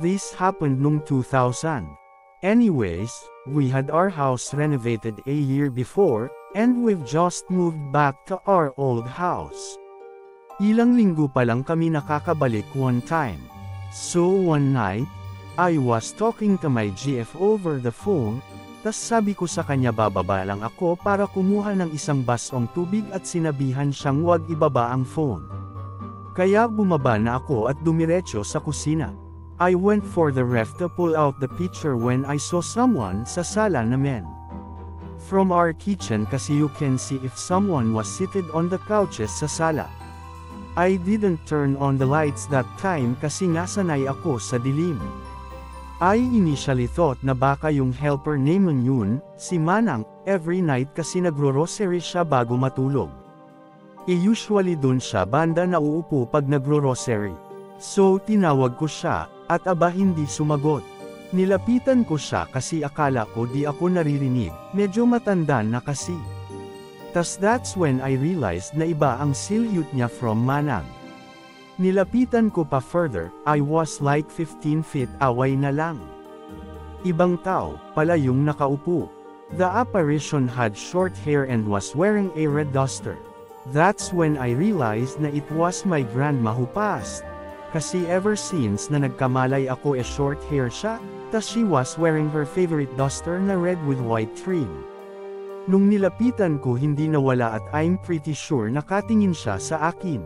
This happened noong 2000. Anyways, we had our house renovated a year before, and we've just moved back to our old house. Ilang linggo pa lang kami nakakabalik one time. So one night, I was talking to my GF over the phone, tas sabi ko sa kanya bababa lang ako para kumuha ng isang basong tubig at sinabihan siyang wag ibaba ang phone. Kaya bumaba na ako at dumiretso sa kusina. I went for the ref to pull out the pitcher when I saw someone sa sala namin. From our kitchen kasi you can see if someone was seated on the couches sa sala. I didn't turn on the lights that time kasi nga sanay ako sa dilim. I initially thought na baka yung helper naman yun, si Manang, every night kasi nagro-rosary siya bago matulog. Usually dun siya banda nauupo pag nagro-rosary. So tinawag ko siya, at aba hindi sumagot. Nilapitan ko siya kasi akala ko di ako naririnig, medyo matanda na kasi. Tas that's when I realized na iba ang silhouette niya from Manang. Nilapitan ko pa further, I was like 15 feet away na lang. Ibang tao, pala yung nakaupo. The apparition had short hair and was wearing a red duster. That's when I realized na it was my grandma who passed. Kasi ever since na nagkamalay ako short hair siya, tas she was wearing her favorite duster na red with white trim. Nung nilapitan ko hindi nawala at I'm pretty sure nakatingin siya sa akin.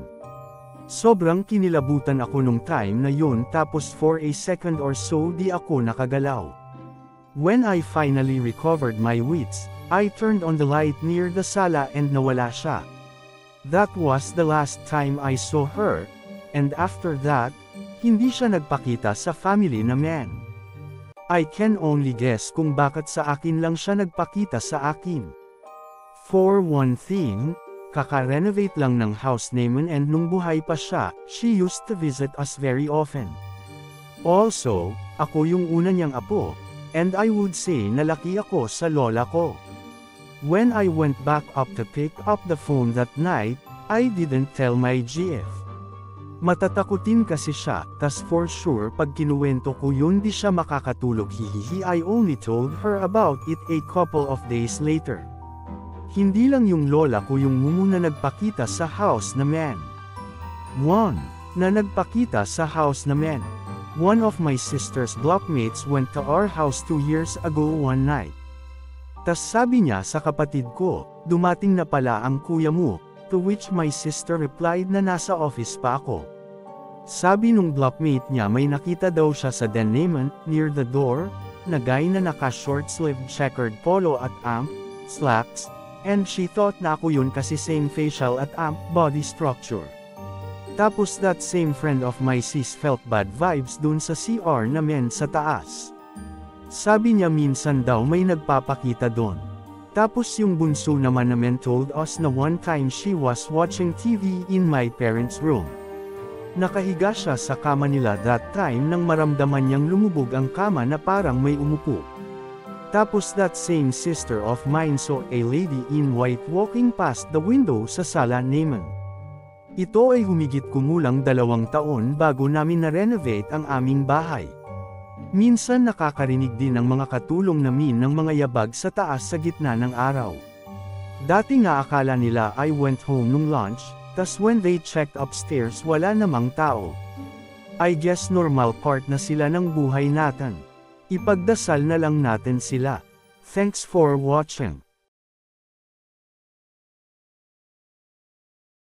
Sobrang kinilabutan ako nung time na yun tapos for a second or so di ako nakagalaw. When I finally recovered my wits, I turned on the light near the sala and nawala siya. That was the last time I saw her. And after that, hindi siya nagpakita sa family namin. I can only guess kung bakit sa akin lang siya nagpakita sa akin. For one thing, kaka-renovate lang ng house namin and nung buhay pa siya, she used to visit us very often. Also, ako yung una niyang apo, and I would say na laki ako sa lola ko. When I went back up to pick up the phone that night, I didn't tell my GF. Matatakutin kasi siya, tas for sure pag kinuwento ko yun di siya makakatulog hihihi. I only told her about it a couple of days later. Hindi lang yung lola ko yung muna nagpakita sa house namin. Na nagpakita sa house namin. One of my sister's blockmates went to our house 2 years ago one night. Tas sabi niya sa kapatid ko, dumating na pala ang kuya mo. To which my sister replied na nasa office pa ako. Sabi nung blockmate niya may nakita daw siya sa den naman, near the door, na guy na naka-short-sleeved checkered polo at amp, slacks, and she thought na ako yun kasi same facial at amp body structure. Tapos that same friend of my sis felt bad vibes dun sa CR namin sa taas. Sabi niya minsan daw may nagpapakita dun. Tapos yung bunso naman namin told us na one time she was watching TV in my parents' room. Nakahiga siya sa kama nila that time nang maramdaman niyang lumubog ang kama na parang may umupo. Tapos that same sister of mine saw a lady in white walking past the window sa sala namin. Ito ay humigit kumulang 2 taon bago namin na-renovate ang aming bahay. Minsan nakakarinig din ng mga katulong namin ng mga yabag sa taas sa gitna ng araw. Dati nga akala nila I went home nung lunch, tas when they checked upstairs wala namang tao. I guess normal part na sila ng buhay natin. Ipagdasal na lang natin sila. Thanks for watching.